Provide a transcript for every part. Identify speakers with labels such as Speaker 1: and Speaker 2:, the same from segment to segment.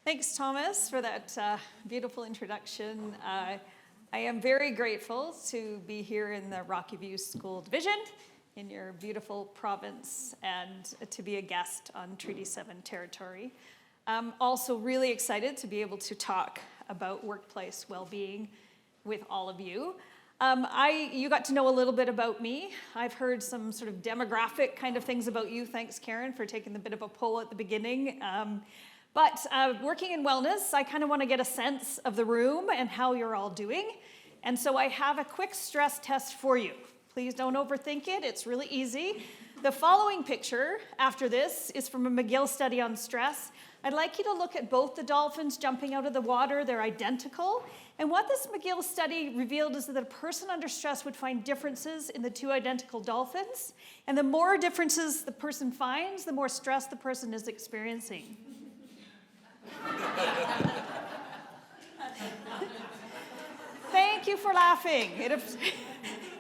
Speaker 1: Thanks, Thomas, for that beautiful introduction. I am very grateful to be here in the Rocky View School Division in your beautiful province and to be a guest on Treaty 7 territory. I'm also really excited to be able to talk about workplace well-being with all of you. You got to know a little bit about me. I've heard some sort of demographic kind of things about you. Thanks, Karen, for taking the bit of a poll at the beginning. But working in wellness, I kind of want to get a sense of the room and how you're all doing. And so I have a quick stress test for you. Please don't overthink it. It's really easy. The following picture after this is from a McGill study on stress. I'd like you to look at both the dolphins jumping out of the water. They're identical. And what this McGill study revealed is that a person under stress would find differences in the two identical dolphins. And the more differences the person finds, the more stress the person is experiencing. Thank you for laughing.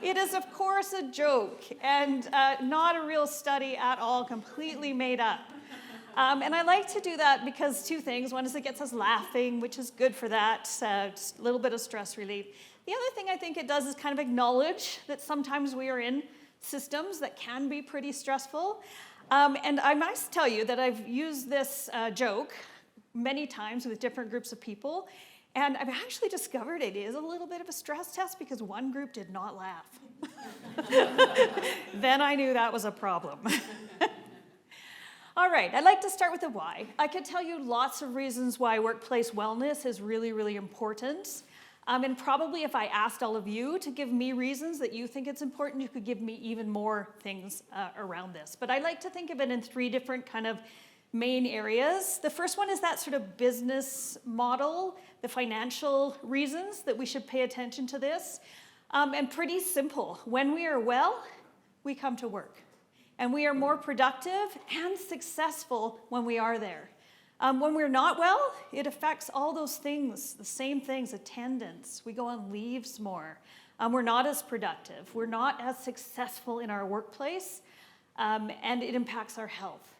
Speaker 1: It is, of course, a joke and not a real study at all, completely made up. And I like to do that because two things. One is it gets us laughing, which is good for that, just a little bit of stress relief. The other thing I think it does is kind of acknowledge that sometimes we are in systems that can be pretty stressful. And I must tell you that I've used this joke many times with different groups of people, and I've actually discovered it is a little bit of a stress test because one group did not laugh. Then I knew that was a problem. All right, I'd like to start with the why. I could tell you lots of reasons why workplace wellness is really, really important. And probably if I asked all of you to give me reasons that you think it's important, you could give me even more things around this. But I like to think of it in three different kind of main areas. The first one is that sort of business model, the financial reasons that we should pay attention to this. And pretty simple. When we are well, we come to work. And we are more productive and successful when we are there. When we're not well, it affects all those things, the same things, attendance. We go on leaves more. We're not as productive. We're not as successful in our workplace. And it impacts our health.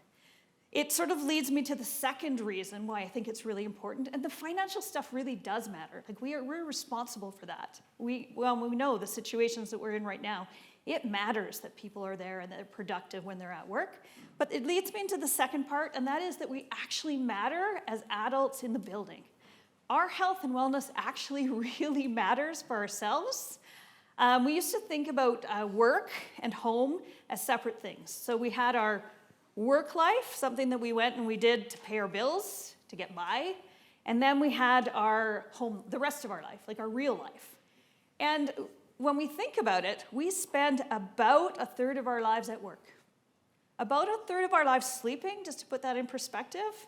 Speaker 1: It sort of leads me to the second reason why I think it's really important. And the financial stuff really does matter. Like we're responsible for that. We know the situations that we're in right now. It matters that people are there and that they're productive when they're at work. But it leads me into the second part, and that is that we actually matter as adults in the building. Our health and wellness actually really matters for ourselves. We used to think about work and home as separate things. So we had our work life, something that we went and we did to pay our bills, to get by. And then we had our home, the rest of our life, like our real life. And when we think about it, we spend about a third of our lives at work. About a third of our lives sleeping, just to put that in perspective.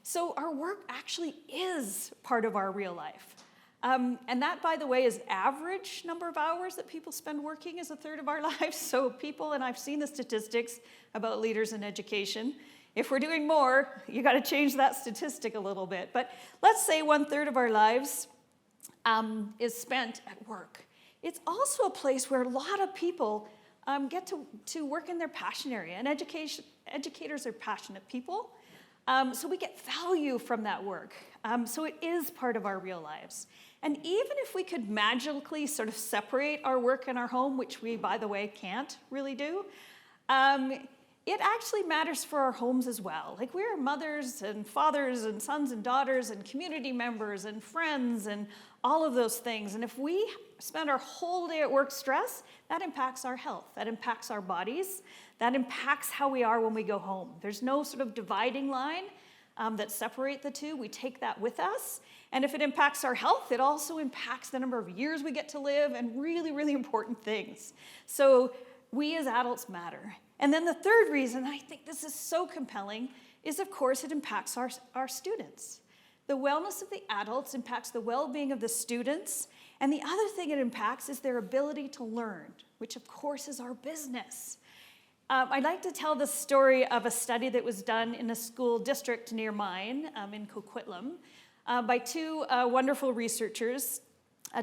Speaker 1: So our work actually is part of our real life. And that, by the way, is average number of hours that people spend working is a third of our lives. So people, and I've seen the statistics about leaders in education. If we're doing more, you got to change that statistic a little bit. But let's say 1/3 of our lives is spent at work. It's also a place where a lot of people get to work in their passion area. And educators are passionate people. So we get value from that work. So it is part of our real lives. And even if we could magically sort of separate our work and our home, which we, by the way, can't really do, it actually matters for our homes as well. Like we're mothers and fathers and sons and daughters and community members and friends and all of those things. And if we spend our whole day at work stressed, that impacts our health, that impacts our bodies, that impacts how we are when we go home. There's no sort of dividing line that separate the two. We take that with us. And if it impacts our health, it also impacts the number of years we get to live and really, really important things. So we as adults matter. And then the third reason, I think this is so compelling, is of course it impacts our students. The wellness of the adults impacts the well-being of the students. And the other thing it impacts is their ability to learn, which of course is our business. I'd like to tell the story of a study that was done in a school district near mine in Coquitlam by two wonderful researchers,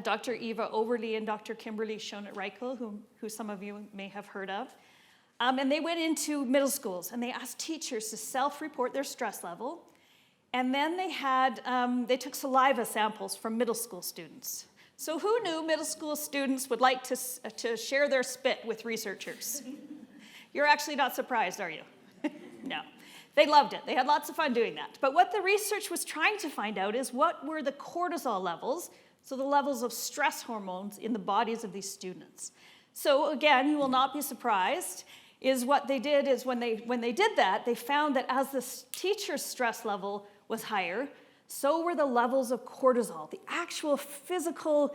Speaker 1: Dr. Eva Overly and Dr. Kimberly Schonert-Reichel, who some of you may have heard of. And they went into middle schools and they asked teachers to self-report their stress level. And then they took saliva samples from middle school students. So who knew middle school students would like to share their spit with researchers? You're actually not surprised, are you? No. They loved it. They had lots of fun doing that. But what the research was trying to find out is what were the cortisol levels, so the levels of stress hormones in the bodies of these students. So again, you will not be surprised, is what they did is when they did that, they found that as the teacher's stress level was higher, so were the levels of cortisol, the actual physical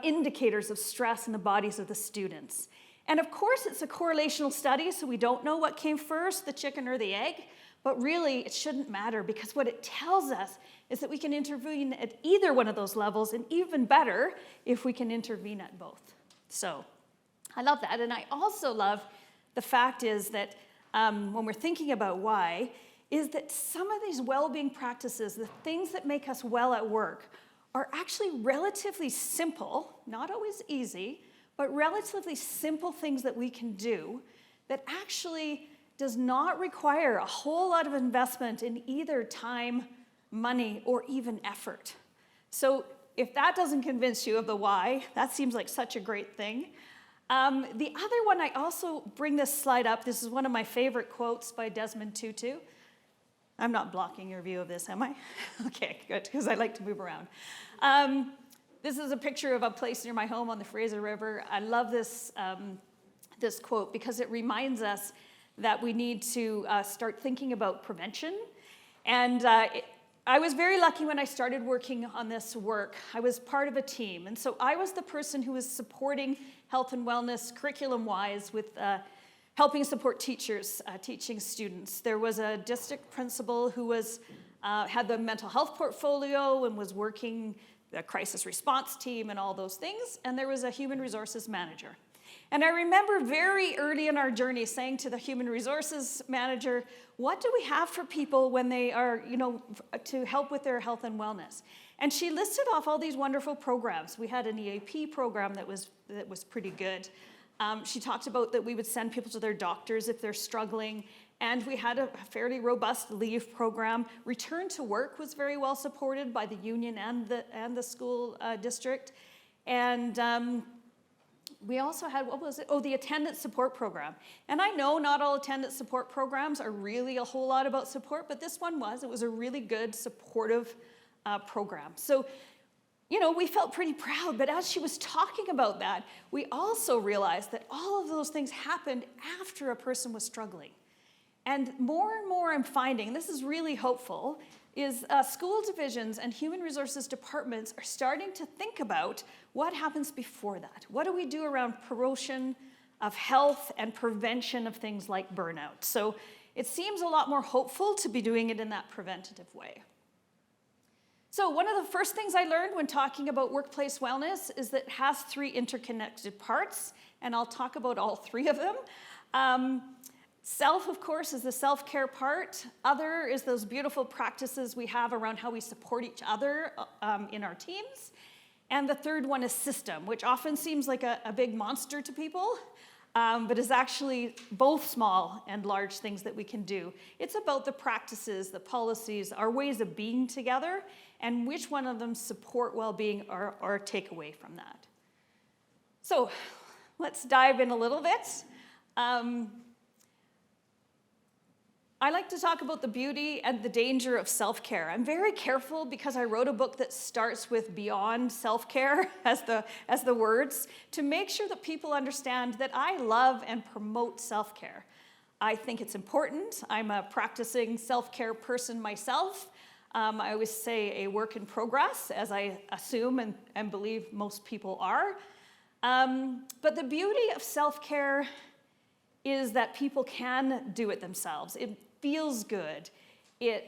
Speaker 1: indicators of stress in the bodies of the students. And of course, it's a correlational study, so we don't know what came first, the chicken or the egg, but really it shouldn't matter because what it tells us is that we can intervene at either one of those levels, and even better if we can intervene at both. So I love that, and I also love the fact is that when we're thinking about why, is that some of these well-being practices, the things that make us well at work, are actually relatively simple, not always easy, but relatively simple things that we can do that actually does not require a whole lot of investment in either time, money, or even effort. So if that doesn't convince you of the why, that seems like such a great thing. The other one, I also bring this slide up. This is one of my favorite quotes by Desmond Tutu. I'm not blocking your view of this, am I? Okay, good, because I like to move around. This is a picture of a place near my home on the Fraser River. I love this, this quote because it reminds us that we need to start thinking about prevention. And I was very lucky when I started working on this work. I was part of a team, and so I was the person who was supporting health and wellness curriculum-wise with helping support teachers teaching students. There was a district principal who was had the mental health portfolio and was working the crisis response team and all those things, and there was a human resources manager. And I remember very early in our journey saying to the human resources manager, what do we have for people when they are, to help with their health and wellness? And she listed off all these wonderful programs. We had an EAP program that was pretty good. She talked about that we would send people to their doctors if they're struggling, and we had a fairly robust leave program. Return to work was very well supported by the union and the school district. And we also had, what was it? Oh, the attendance support program. And I know not all attendance support programs are really a whole lot about support, but this one was. It was a really good, supportive program. So, we felt pretty proud, but as she was talking about that, we also realized that all of those things happened after a person was struggling. And more I'm finding, and this is really hopeful, is school divisions and human resources departments are starting to think about what happens before that. What do we do around promotion of health and prevention of things like burnout? So it seems a lot more hopeful to be doing it in that preventative way. So one of the first things I learned when talking about workplace wellness is that it has 3 interconnected parts, and I'll talk about all 3 of them. Self, of course, is the self-care part. Other is those beautiful practices we have around how we support each other in our teams. And the third one is system, which often seems like a big monster to people, but is actually both small and large things that we can do. It's about the practices, the policies, our ways of being together, and which one of them support well-being or take away from that. So let's dive in a little bit. I like to talk about the beauty and the danger of self-care. I'm very careful because I wrote a book that starts with beyond self-care as the words to make sure that people understand that I love and promote self-care. I think it's important. I'm a practicing self-care person myself. I always say a work in progress, as I assume and believe most people are. But the beauty of self-care is that people can do it themselves. It feels good. The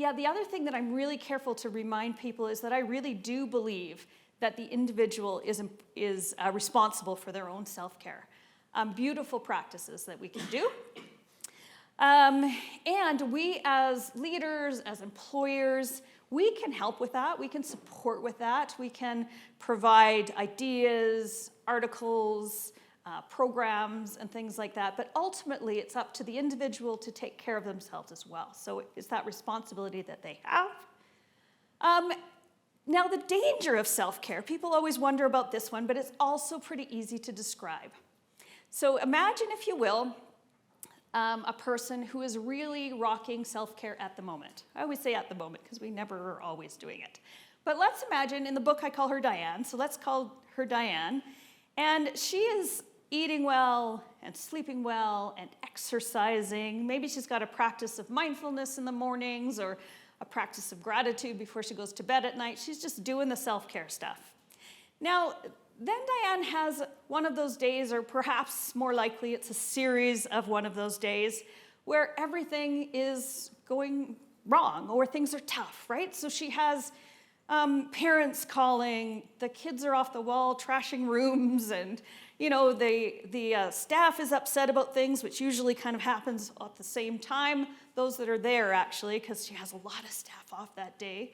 Speaker 1: other thing that I'm really careful to remind people is that I really do believe that the individual is responsible for their own self-care. Beautiful practices that we can do. And we as leaders, as employers, we can help with that. We can support with that. We can provide ideas, articles, programs and things like that, but ultimately it's up to the individual to take care of themselves as well. So it's that responsibility that they have. Now the danger of self-care, people always wonder about this one, but it's also pretty easy to describe. So imagine, if you will, a person who is really rocking self-care at the moment. I always say at the moment because we never are always doing it. But let's imagine, in the book I call her Diane, so let's call her Diane, and she is eating well and sleeping well and exercising. Maybe she's got a practice of mindfulness in the mornings or a practice of gratitude before she goes to bed at night. She's just doing the self-care stuff. Now, then Diane has one of those days, or perhaps more likely it's a series of one of those days, where everything is going wrong or things are tough, right? So she has parents calling, the kids are off the wall trashing rooms, and the staff is upset about things, which usually kind of happens at the same time, those that are there actually, because she has a lot of staff off that day.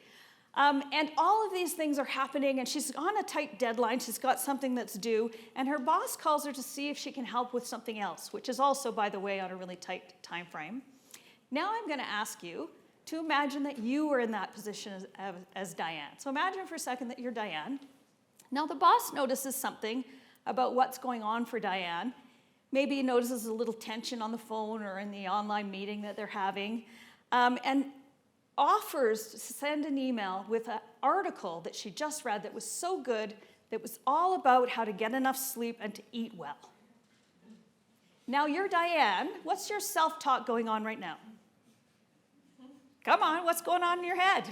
Speaker 1: And all of these things are happening, and she's on a tight deadline. She's got something that's due, and her boss calls her to see if she can help with something else, which is also, by the way, on a really tight time frame. Now I'm going to ask you to imagine that you are in that position as Diane. So imagine for a second that you're Diane. Now the boss notices something about what's going on for Diane. Maybe he notices a little tension on the phone or in the online meeting that they're having, and offers to send an email with an article that she just read that was so good, that was all about how to get enough sleep and to eat well. Now you're Diane. What's your self-talk going on right now? Come on, what's going on in your head?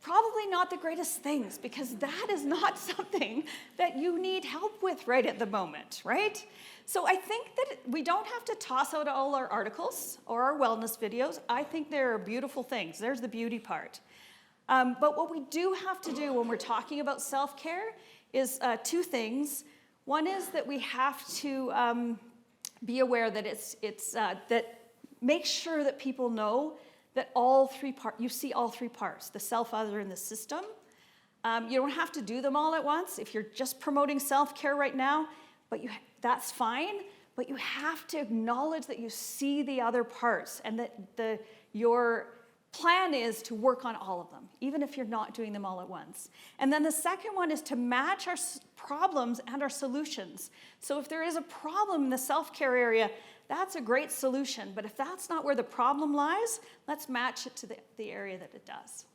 Speaker 1: Probably not the greatest things, because that is not something that you need help with right at the moment, right? So I think that we don't have to toss out all our articles or our wellness videos. I think they're beautiful things. There's the beauty part. But what we do have to do when we're talking about self-care is two things. One is that we have to be aware that that make sure that people know that you see all three parts, the self, other, and the system. You don't have to do them all at once. If you're just promoting self-care right now, that's fine, but you have to acknowledge that you see the other parts, and that your plan is to work on all of them, even if you're not doing them all at once. And then the second one is to match our problems and our solutions. So if there is a problem in the self-care area, that's a great solution. But if that's not where the problem lies, let's match it to the area that it does.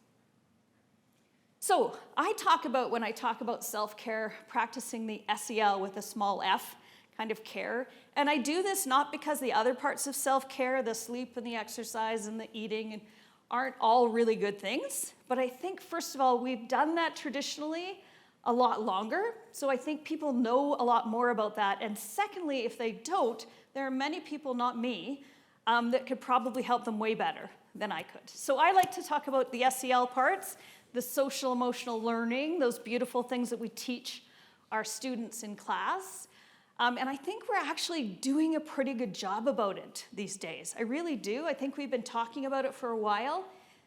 Speaker 1: So when I talk about self-care, practicing the SEL with a small f kind of care. And I do this not because the other parts of self-care, the sleep and the exercise and the eating, aren't all really good things. But I think, first of all, we've done that traditionally a lot longer. So I think people know a lot more about that. And secondly, if they don't, there are many people, not me, that could probably help them way better than I could. So I like to talk about the SEL parts, the social emotional learning, those beautiful things that we teach our students in class. And I think we're actually doing a pretty good job about it these days. I really do. I think we've been talking about it for a while.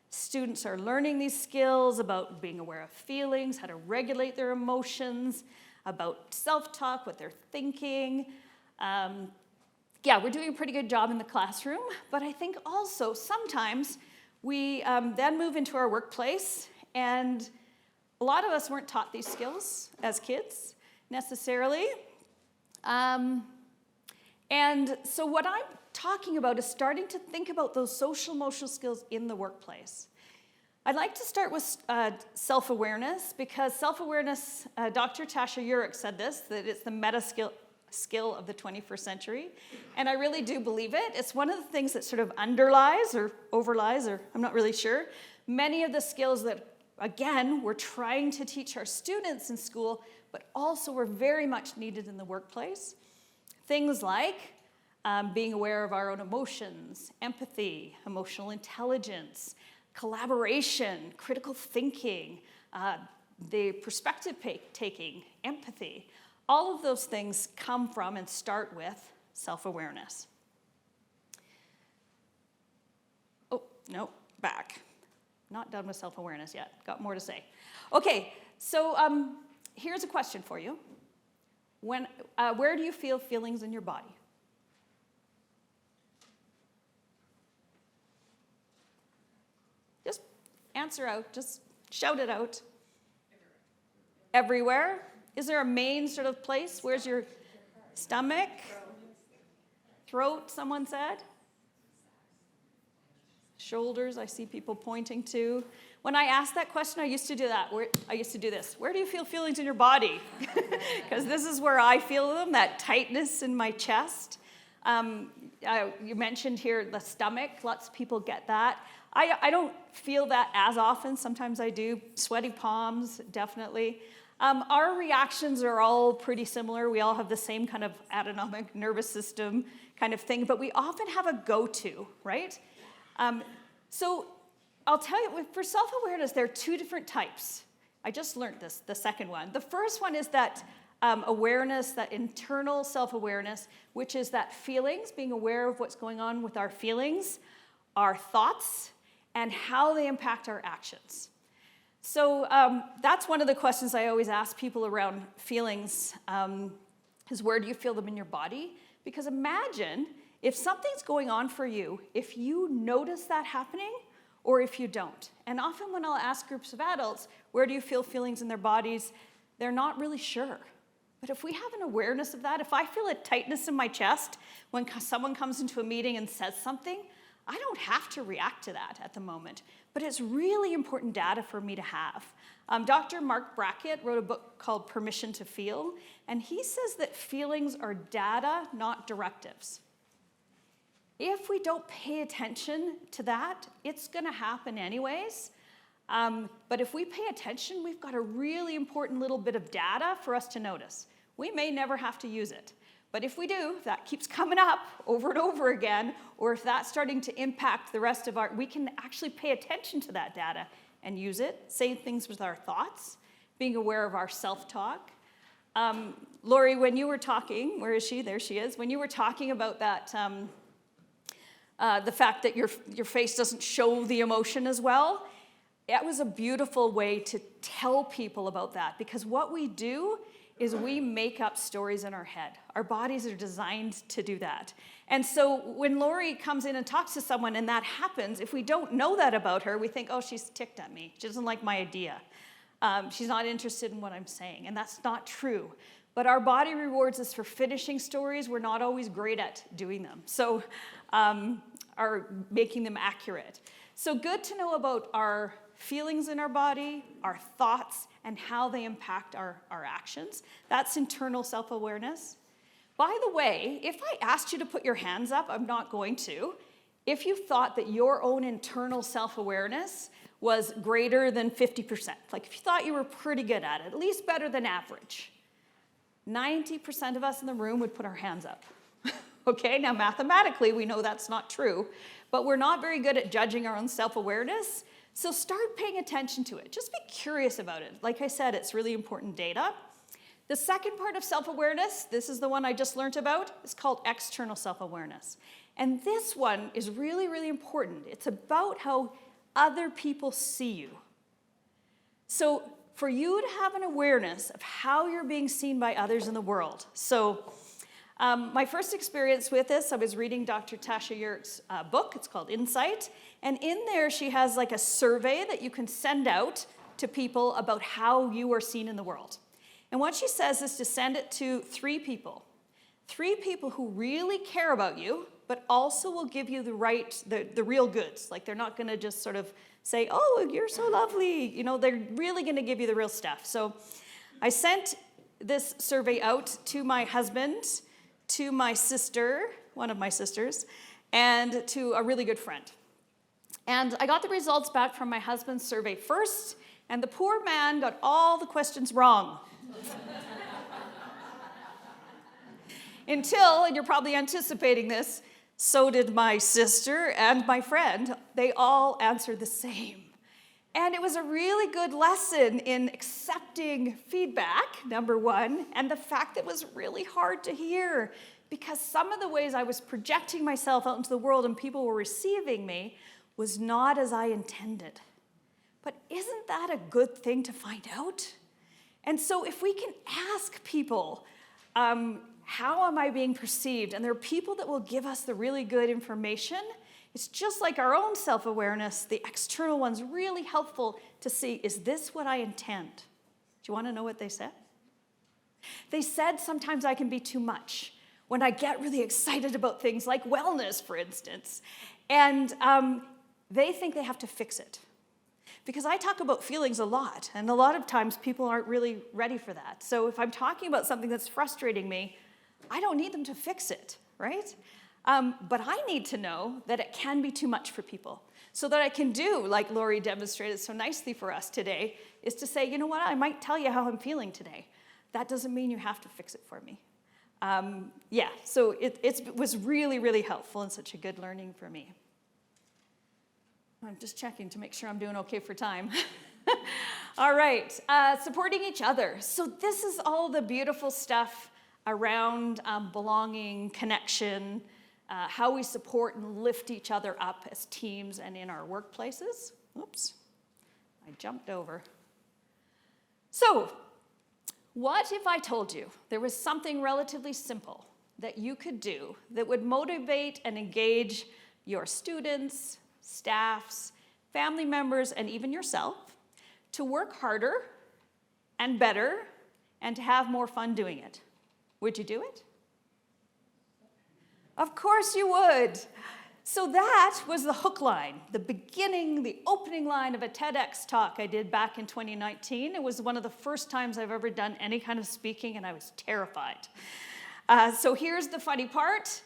Speaker 1: Students are learning these skills about being aware of feelings, how to regulate their emotions, about self-talk, what they're thinking. We're doing a pretty good job in the classroom, but I think also sometimes we then move into our workplace, and a lot of us weren't taught these skills as kids necessarily. And so what I'm talking about is starting to think about those social emotional skills in the workplace. I'd like to start with self-awareness, because self-awareness, Dr. Tasha Eurich said this, that it's the meta skill of the 21st century. And I really do believe it. It's one of the things that sort of underlies or overlies, or I'm not really sure, many of the skills that, again, we're trying to teach our students in school, but also were very much needed in the workplace. Things like being aware of our own emotions, empathy, emotional intelligence, collaboration, critical thinking, the perspective taking, empathy. All of those things come from and start with self-awareness. Oh, no, back. Not done with self-awareness yet. Got more to say. Okay, so here's a question for you. Where do you feel feelings in your body? Just answer out, just shout it out. Everywhere? Is there a main sort of place? Where's your stomach? Throat, someone said? Shoulders, I see people pointing to. When I asked that question, I used to do that. I used to do this. Where do you feel feelings in your body? Because this is where I feel them, that tightness in my chest. You mentioned here the stomach. Lots of people get that. I don't feel that as often. Sometimes I do. Sweaty palms, definitely. Our reactions are all pretty similar. We all have the same kind of autonomic nervous system kind of thing, but we often have a go-to, right? So I'll tell you, for self-awareness, there are two different types. I just learned this, the second one. The first one is that awareness, that internal self-awareness, which is that feelings, being aware of what's going on with our feelings, our thoughts, and how they impact our actions. So that's one of the questions I always ask people around feelings, is where do you feel them in your body? Because imagine if something's going on for you, if you notice that happening or if you don't. And often when I'll ask groups of adults, where do you feel feelings in their bodies, they're not really sure. But if we have an awareness of that, if I feel a tightness in my chest when someone comes into a meeting and says something, I don't have to react to that at the moment. But it's really important data for me to have. Dr. Mark Brackett wrote a book called Permission to Feel, and he says that feelings are data, not directives. If we don't pay attention to that, it's going to happen anyways. But if we pay attention, we've got a really important little bit of data for us to notice. We may never have to use it. But if we do, if that keeps coming up over and over again, or if that's starting to impact the rest of we can actually pay attention to that data and use it, say things with our thoughts, being aware of our self-talk. Lori, when you were talking, where is she? There she is. When you were talking about that, the fact that your face doesn't show the emotion as well, that was a beautiful way to tell people about that, because what we do is we make up stories in our head. Our bodies are designed to do that. And so when Lori comes in and talks to someone and that happens, if we don't know that about her, we think, oh, she's ticked at me. She doesn't like my idea. She's not interested in what I'm saying. And that's not true. But our body rewards us for finishing stories. We're not always great at doing them. So, are making them accurate. So good to know about our feelings in our body, our thoughts, and how they impact our actions. That's internal self-awareness. By the way, if I asked you to put your hands up, I'm not going to, if you thought that your own internal self-awareness was greater than 50%, like if you thought you were pretty good at it, at least better than average, 90% of us in the room would put our hands up. Okay, now mathematically we know that's not true, but we're not very good at judging our own self-awareness. So start paying attention to it. Just be curious about it. Like I said, it's really important data. The second part of self-awareness, this is the one I just learned about, is called external self-awareness. And this one is really, really important. It's about how other people see you. So for you to have an awareness of how you're being seen by others in the world. So my first experience with this, I was reading Dr. Tasha Yurt's book. It's called Insight. And in there, she has like a survey that you can send out to people about how you are seen in the world. And what she says is to send it to three people who really care about you, but also will give you the real goods. Like they're not going to just sort of say, oh, you're so lovely. You know, they're really going to give you the real stuff. So I sent this survey out to my husband, to my sister, one of my sisters, and to a really good friend. And I got the results back from my husband's survey first, and the poor man got all the questions wrong. Until, and you're probably anticipating this, so did my sister and my friend. They all answered the same. And it was a really good lesson in accepting feedback, number one, and the fact that it was really hard to hear, because some of the ways I was projecting myself out into the world and people were receiving me was not as I intended. But isn't that a good thing to find out? And so if we can ask people, How am I being perceived? And there are people that will give us the really good information. It's just like our own self-awareness. The external one's really helpful to see, is this what I intend? Do you want to know what they said? They said sometimes I can be too much when I get really excited about things like wellness, for instance. And they think they have to fix it. Because I talk about feelings a lot, and a lot of times people aren't really ready for that. So if I'm talking about something that's frustrating me, I don't need them to fix it, right? But I need to know that it can be too much for people. So that I can do, like Lori demonstrated so nicely for us today, is to say, you know what, I might tell you how I'm feeling today. That doesn't mean you have to fix it for me. So it was really, really helpful and such a good learning for me. I'm just checking to make sure I'm doing okay for time. All right, supporting each other. So this is all the beautiful stuff around belonging, connection, how we support and lift each other up as teams and in our workplaces. Oops, I jumped over. So, what if I told you there was something relatively simple that you could do that would motivate and engage your students, staffs, family members, and even yourself to work harder and better and to have more fun doing it? Would you do it? Of course you would. So that was the hook line, the beginning, the opening line of a TEDx talk I did back in 2019. It was one of the first times I've ever done any kind of speaking, and I was terrified. So here's the funny part.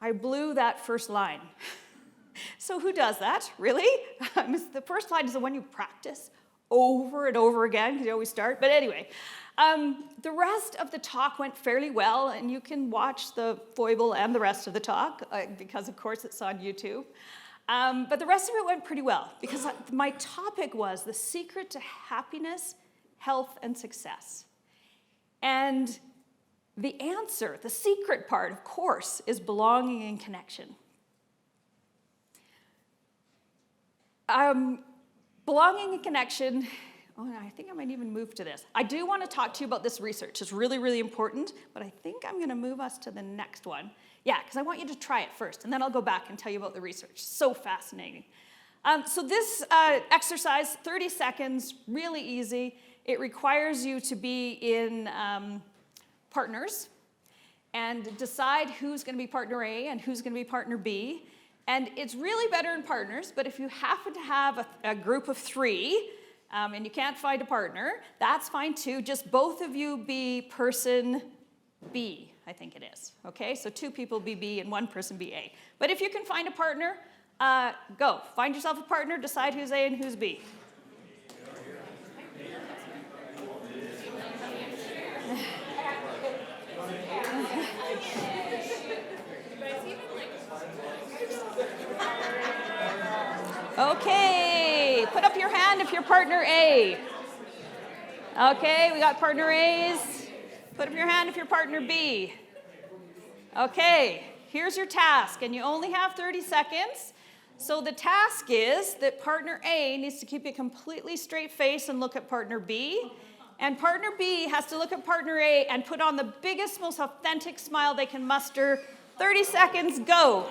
Speaker 1: I blew that first line. So who does that, really? The first line is the one you practice over and over again, because you always start. But anyway, the rest of the talk went fairly well, and you can watch the foible and the rest of the talk, because of course it's on YouTube. But the rest of it went pretty well, because my topic was the secret to happiness, health, and success. And the answer, the secret part, of course, is belonging and connection. Belonging and connection, I think I might even move to this. I do want to talk to you about this research. It's really, really important, but I think I'm going to move us to the next one. Yeah, because I want you to try it first, and then I'll go back and tell you about the research. So fascinating. So this exercise, 30 seconds, really easy. It requires you to be in partners and decide who's going to be partner A and who's going to be partner B. And it's really better in partners, but if you happen to have a group of 3 and you can't find a partner, that's fine too. Just both of you be person B, I think it is. Okay, so 2 people be B and 1 person be A. But if you can find a partner, go. Find yourself a partner, decide who's A and who's B. Okay, put up your hand if you're partner A. Okay, we got partner A's. Put up your hand if you're partner B. Okay, here's your task, and you only have 30 seconds. So the task is that partner A needs to keep a completely straight face and look at partner B. And partner B has to look at partner A and put on the biggest, most authentic smile they can muster. 30 seconds, go.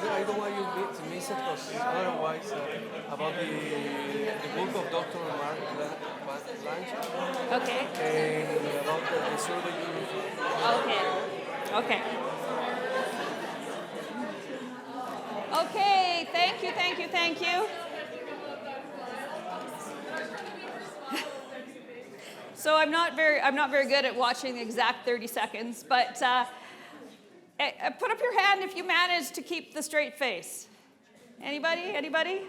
Speaker 2: I don't want you to miss it because otherwise about the book of Dr. Marken.
Speaker 1: Okay.
Speaker 2: And about the survey you.
Speaker 1: Okay. Okay, thank you. So I'm not very good at watching the exact 30 seconds, but put up your hand if you manage to keep the straight face. Anybody?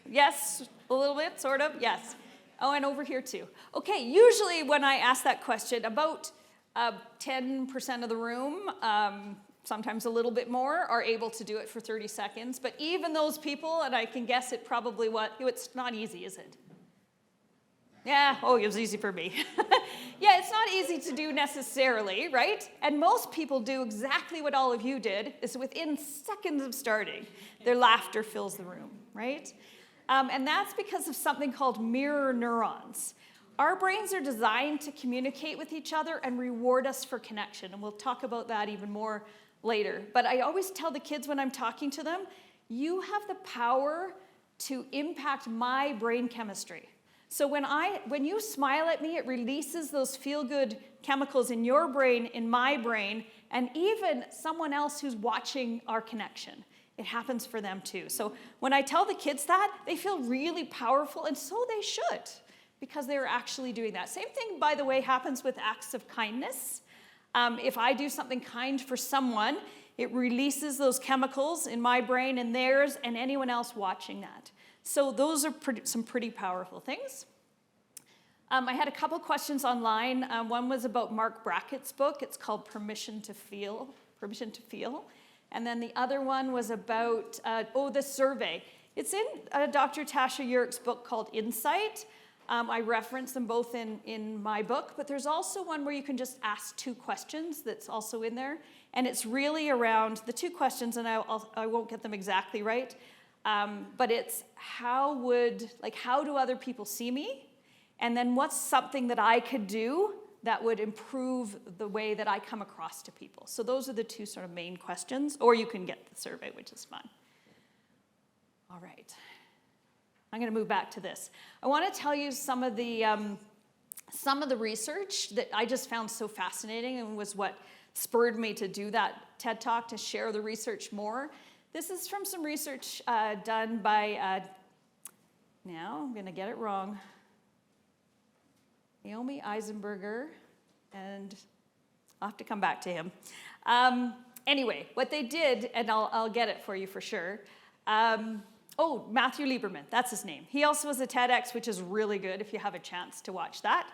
Speaker 1: Yes, a little bit, sort of, yes. Oh, and over here too. Okay, usually when I ask that question, about 10% of the room, sometimes a little bit more, are able to do it for 30 seconds. But even those people, and I can guess it probably it's not easy, is it? Yeah, oh, it was easy for me. Yeah, it's not easy to do necessarily, right? And most people do exactly what all of you did, is within seconds of starting, their laughter fills the room, right? And that's because of something called mirror neurons. Our brains are designed to communicate with each other and reward us for connection, and we'll talk about that even more later. But I always tell the kids when I'm talking to them, you have the power to impact my brain chemistry. So when you smile at me, it releases those feel-good chemicals in your brain, in my brain, and even someone else who's watching our connection. It happens for them too. So when I tell the kids that, they feel really powerful, and so they should, because they're actually doing that. Same thing, by the way, happens with acts of kindness. If I do something kind for someone, it releases those chemicals in my brain and theirs and anyone else watching that. So those are some pretty powerful things. I had a couple questions online. One was about Mark Brackett's book. It's called Permission to Feel. And then the other one was about, the survey. It's in Dr. Tasha Urich's book called Insight. I reference them both in my book, but there's also one where you can just ask 2 questions that's also in there. And it's really around the 2 questions, and I won't get them exactly right, but it's how do other people see me? And then what's something that I could do that would improve the way that I come across to people? So those are the 2 sort of main questions, or you can get the survey, which is fun. All right. I'm going to move back to this. I want to tell you some of the research that I just found so fascinating and was what spurred me to do that TED Talk, to share the research more. This is from some research done by, now I'm going to get it wrong, Naomi Eisenberger, and I'll have to come back to him. Anyway, what they did, and I'll get it for you for sure. Matthew Lieberman, that's his name. He also was a TEDx, which is really good if you have a chance to watch that.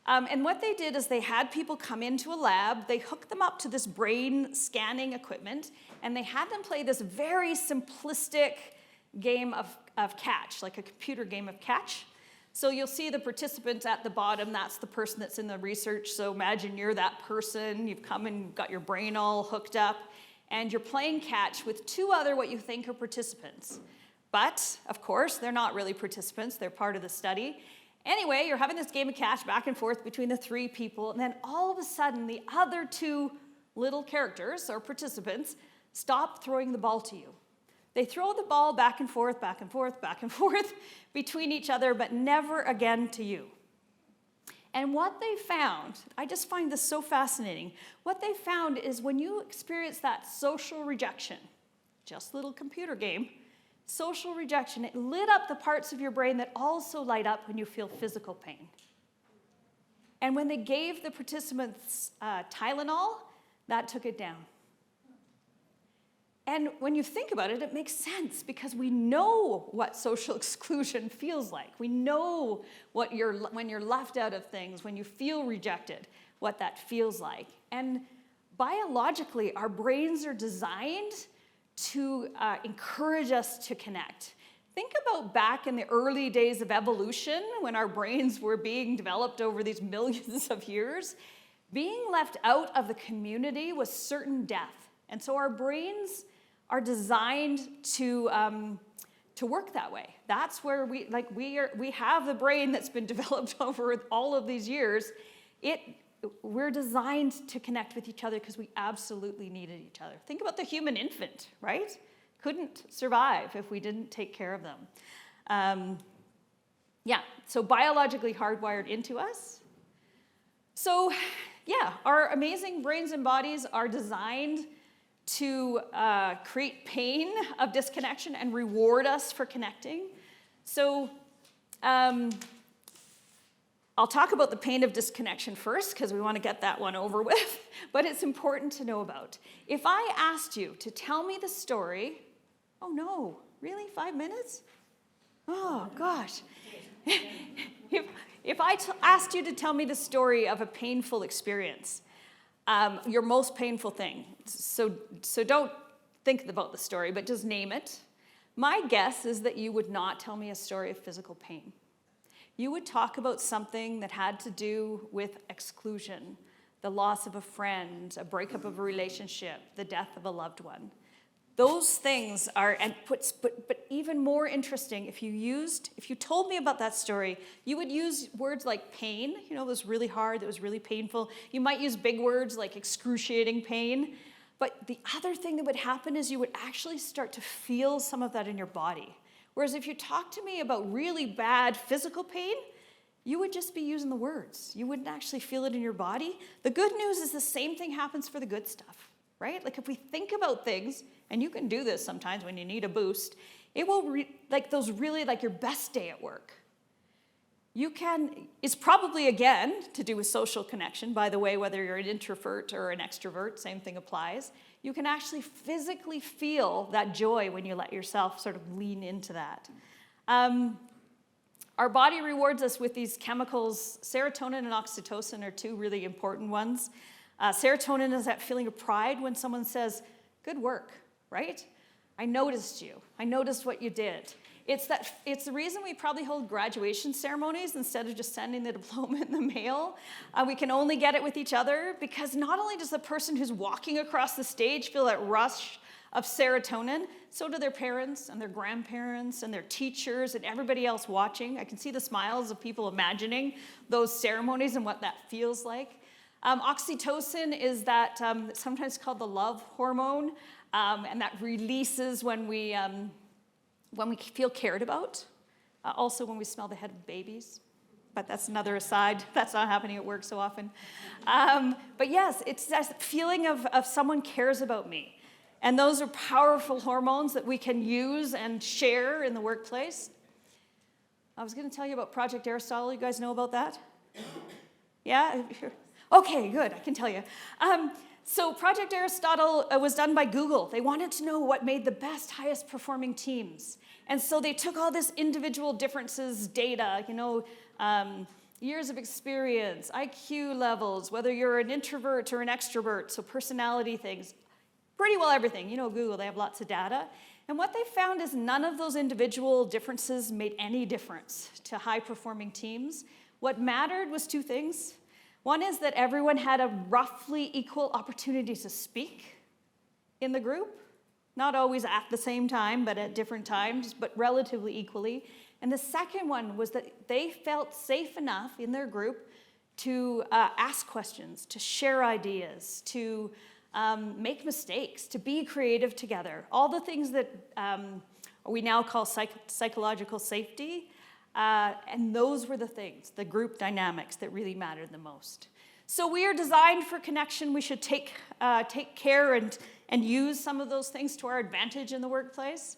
Speaker 1: And what they did is they had people come into a lab, they hooked them up to this brain scanning equipment, and they had them play this very simplistic game of catch, like a computer game of catch. So you'll see the participants at the bottom, that's the person that's in the research. So imagine you're that person, you've come and got your brain all hooked up, and you're playing catch with 2 other what you think are participants. But, of course, they're not really participants, they're part of the study. Anyway, you're having this game of catch back and forth between the 3 people, and then all of a sudden, the other 2 little characters, or participants, stop throwing the ball to you. They throw the ball back and forth, back and forth, back and forth between each other, but never again to you. And what they found, I just find this so fascinating, what they found is when you experience that social rejection, just a little computer game, social rejection, it lit up the parts of your brain that also light up when you feel physical pain. And when they gave the participants Tylenol, that took it down. And when you think about it, it makes sense because we know what social exclusion feels like. We know when you're left out of things, when you feel rejected, what that feels like. And biologically, our brains are designed to encourage us to connect. Think about back in the early days of evolution when our brains were being developed over these millions of years. Being left out of the community was certain death. And so our brains are designed to work that way. That's where we have the brain that's been developed over all of these years. We're designed to connect with each other because we absolutely needed each other. Think about the human infant, right? Couldn't survive if we didn't take care of them. So biologically hardwired into us. So our amazing brains and bodies are designed to create pain of disconnection and reward us for connecting. So I'll talk about the pain of disconnection first because we want to get that one over with, but it's important to know about. If I asked you to tell me the story, oh no, really, 5 minutes? Oh gosh. If I asked you to tell me the story of a painful experience, your most painful thing, so don't think about the story, but just name it. My guess is that you would not tell me a story of physical pain. you would talk about something that had to do with exclusion, the loss of a friend, a breakup of a relationship, the death of a loved one. Those things are, but even more interesting, if you told me about that story, you would use words like pain, it was really hard, it was really painful. You might use big words like excruciating pain, but the other thing that would happen is you would actually start to feel some of that in your body. Whereas if you talk to me about really bad physical pain, you would just be using the words. You wouldn't actually feel it in your body. The good news is the same thing happens for the good stuff, right? Like if we think about things, and you can do this sometimes when you need a boost, it will, like your best day at work. It's probably, again, to do with social connection. By the way, whether you're an introvert or an extrovert, same thing applies. You can actually physically feel that joy when you let yourself sort of lean into that. Our body rewards us with these chemicals. Serotonin and oxytocin are two really important ones. Serotonin is that feeling of pride when someone says, good work, right? I noticed you. I noticed what you did. It's the reason we probably hold graduation ceremonies instead of just sending the diploma in the mail. We can only get it with each other because not only does the person who's walking across the stage feel that rush of serotonin, so do their parents and their grandparents and their teachers and everybody else watching. I can see the smiles of people imagining those ceremonies and what that feels like. Oxytocin is that sometimes called the love hormone, and that releases when we feel cared about. Also when we smell the head of babies. But that's another aside. That's not happening at work so often. But yes, it's that feeling of someone cares about me. And those are powerful hormones that we can use and share in the workplace. I was going to tell you about Project Aristotle. You guys know about that? Yeah? Okay, good. I can tell you. So Project Aristotle was done by Google. They wanted to know what made the best, highest performing teams. And so they took all this individual differences, data, years of experience, IQ levels, whether you're an introvert or an extrovert, so personality things, pretty well everything. Google, they have lots of data. And what they found is none of those individual differences made any difference to high-performing teams. What mattered was two things. One is that everyone had a roughly equal opportunity to speak in the group. Not always at the same time, but at different times, but relatively equally. And the second one was that they felt safe enough in their group to ask questions, to share ideas, to make mistakes, to be creative together. All the things that we now call psychological safety. And those were the things, the group dynamics that really mattered the most. So we are designed for connection. We should take care and use some of those things to our advantage in the workplace.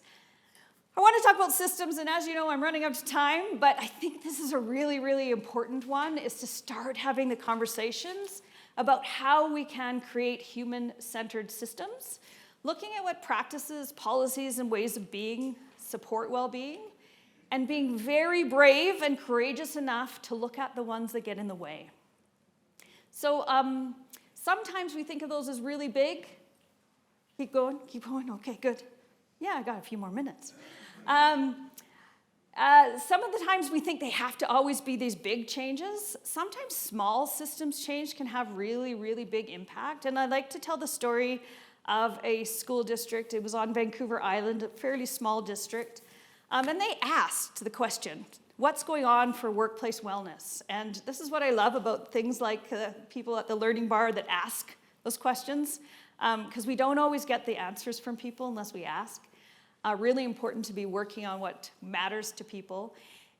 Speaker 1: I want to talk about systems, and as you know, I'm running out of time, but I think this is a really, really important one, is to start having the conversations about how we can create human-centered systems, looking at what practices, policies, and ways of being support well-being, and being very brave and courageous enough to look at the ones that get in the way. So sometimes we think of those as really big. Keep going, okay, good. Yeah, I got a few more minutes. Some of the times we think they have to always be these big changes. Sometimes small systems change can have really, really big impact. And I like to tell the story of a school district. It was on Vancouver Island, a fairly small district. And they asked the question, what's going on for workplace wellness? And this is what I love about things like people at the Learning Bar that ask those questions, because we don't always get the answers from people unless we ask. Really important to be working on what matters to people.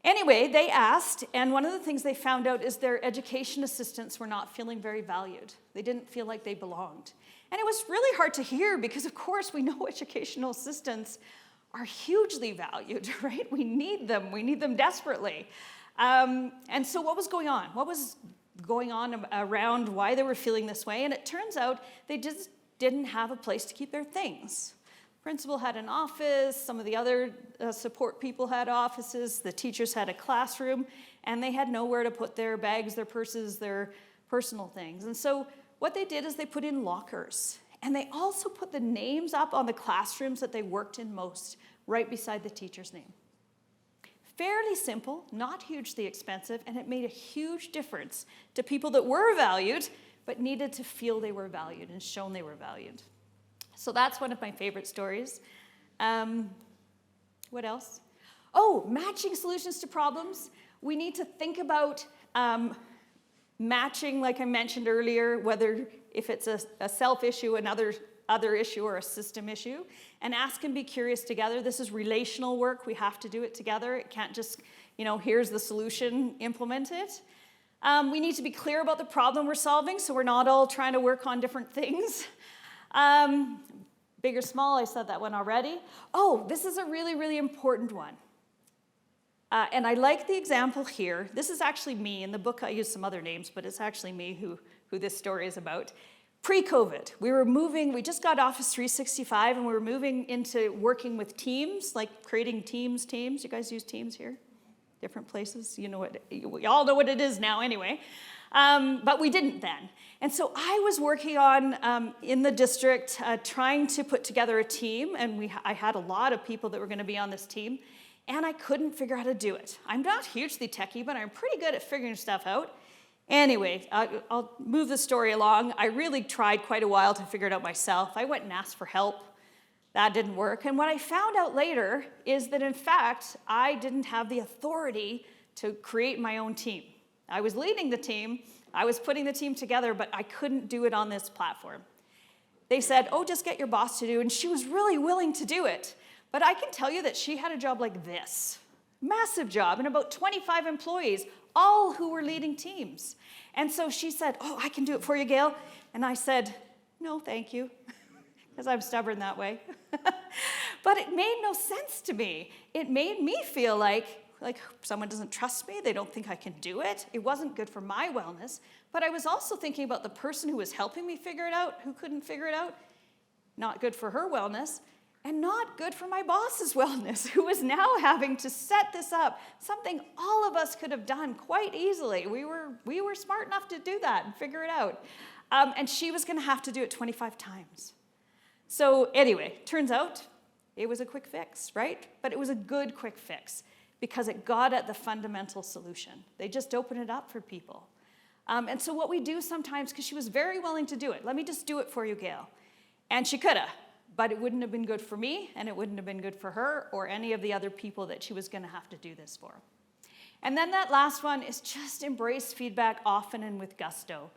Speaker 1: Anyway, they asked, and one of the things they found out is their education assistants were not feeling very valued. They didn't feel like they belonged. And it was really hard to hear because, of course, we know educational assistants are hugely valued, right? We need them desperately. And so what was going on? What was going on around why they were feeling this way? And it turns out they just didn't have a place to keep their things. Principal had an office, some of the other support people had offices, the teachers had a classroom, and they had nowhere to put their bags, their purses, their personal things. And so what they did is they put in lockers. And they also put the names up on the classrooms that they worked in most, right beside the teacher's name. Fairly simple, not hugely expensive, and it made a huge difference to people that were valued, but needed to feel they were valued and shown they were valued. So that's one of my favorite stories. What else? Oh, matching solutions to problems. We need to think about matching, like I mentioned earlier, whether if it's a self issue, another issue, or a system issue, and ask and be curious together. This is relational work. We have to do it together. It can't just, here's the solution, implement it. We need to be clear about the problem we're solving, so we're not all trying to work on different things. Big or small, I said that one already. Oh, this is a really, really important one. And I like the example here. This is actually me. In the book, I use some other names, but it's actually me who this story is about. Pre-COVID, we just got Office 365, and we were moving into working with teams, like creating teams. You guys use Teams here? Different places? We all know what it is now anyway. But we didn't then. And so I was working on, in the district, trying to put together a team, and I had a lot of people that were going to be on this team, and I couldn't figure out how to do it. I'm not hugely techie, but I'm pretty good at figuring stuff out. Anyway, I'll move the story along. I really tried quite a while to figure it out myself. I went and asked for help. That didn't work. And what I found out later is that, in fact, I didn't have the authority to create my own team. I was leading the team. I was putting the team together, but I couldn't do it on this platform. They said, oh, just get your boss to do it. And she was really willing to do it. But I can tell you that she had a job like this. Massive job, and about 25 employees, all who were leading teams. And so she said, oh, I can do it for you, Gail. And I said, no, thank you, because I'm stubborn that way. But it made no sense to me. It made me feel like someone doesn't trust me, they don't think I can do it. It wasn't good for my wellness. But I was also thinking about the person who was helping me figure it out, who couldn't figure it out. Not good for her wellness. And not good for my boss's wellness, who was now having to set this up, something all of us could have done quite easily. We were smart enough to do that and figure it out. And she was going to have to do it 25 times. So anyway, turns out it was a quick fix, right? But it was a good quick fix because it got at the fundamental solution. They just opened it up for people. And so what we do sometimes, because she was very willing to do it, let me just do it for you, Gail. And she could have. But it wouldn't have been good for me, and it wouldn't have been good for her or any of the other people that she was going to have to do this for. And then that last one is just embrace feedback often and with gusto.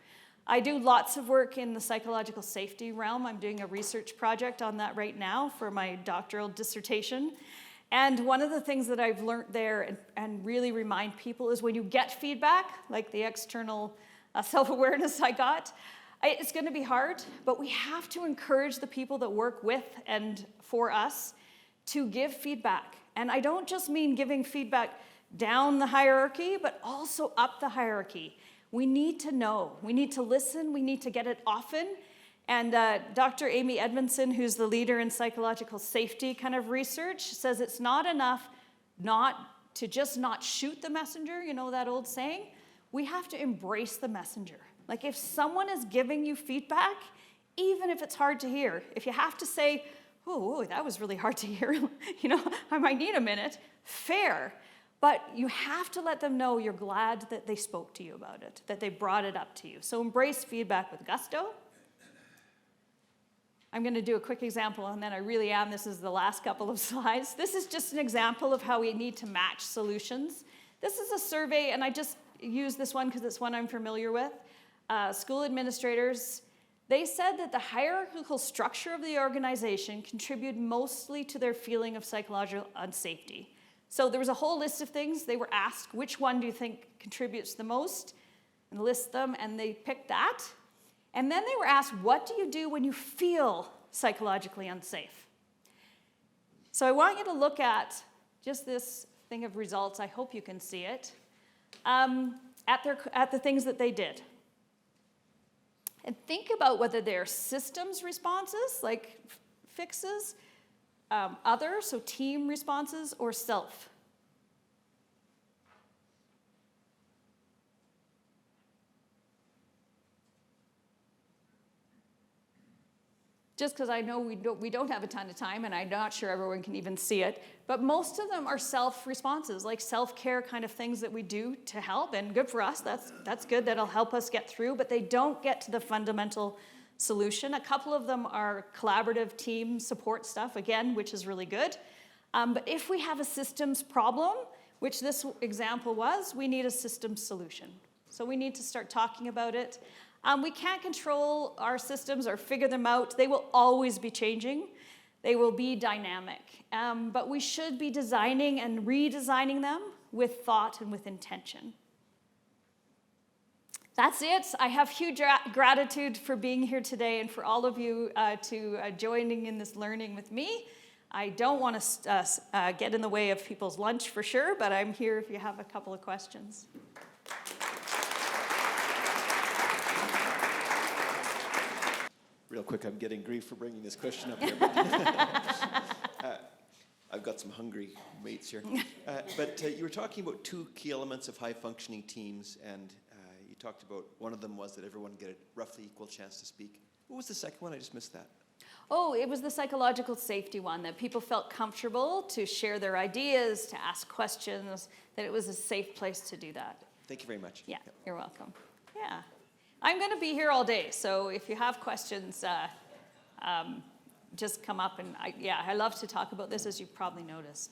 Speaker 1: I do lots of work in the psychological safety realm. I'm doing a research project on that right now for my doctoral dissertation. And one of the things that I've learned there and really remind people is when you get feedback, like the external self-awareness I got, it's going to be hard, but we have to encourage the people that work with and for us to give feedback. And I don't just mean giving feedback down the hierarchy, but also up the hierarchy. We need to know. We need to listen. We need to get it often. And Dr. Amy Edmondson, who's the leader in psychological safety kind of research, says it's not enough to just not shoot the messenger, that old saying. We have to embrace the messenger. Like if someone is giving you feedback, even if it's hard to hear, if you have to say, oh, that was really hard to hear, I might need a minute, fair. But you have to let them know you're glad that they spoke to you about it, that they brought it up to you. So embrace feedback with gusto. I'm going to do a quick example, and then this is the last couple of slides. This is just an example of how we need to match solutions. This is a survey, and I just use this one because it's one I'm familiar with. School administrators, they said that the hierarchical structure of the organization contributed mostly to their feeling of psychological unsafety. So there was a whole list of things. They were asked, which one do you think contributes the most? And list them, and they picked that. And then they were asked, what do you do when you feel psychologically unsafe? So I want you to look at just this thing of results. I hope you can see it. At the things that they did. And think about whether they're systems responses, like fixes, other, so team responses, or self. just because I know we don't have a ton of time, and I'm not sure everyone can even see it, but most of them are self-responses, like self-care kind of things that we do to help, and good for us, that's good, that'll help us get through, but they don't get to the fundamental solution. A couple of them are collaborative team support stuff, again, which is really good. But if we have a systems problem, which this example was, we need a systems solution. So we need to start talking about it. We can't control our systems or figure them out. They will always be changing. They will be dynamic. But we should be designing and redesigning them with thought and with intention. That's it. I have huge gratitude for being here today and for all of you joining in this learning with me. I don't want to get in the way of people's lunch for sure, but I'm here if you have a couple of questions.
Speaker 3: Real quick, I'm getting grief for bringing this question up here. I've got some hungry mates here. But you were talking about two key elements of high-functioning teams, and you talked about one of them was that everyone get a roughly equal chance to speak. What was the second one? I just missed that.
Speaker 1: Oh, it was the psychological safety one, that people felt comfortable to share their ideas, to ask questions, that it was a safe place to do that.
Speaker 3: Thank you very much.
Speaker 1: Yeah, you're welcome. Yeah. I'm going to be here all day, so if you have questions, just come up and I love to talk about this, as you've probably noticed.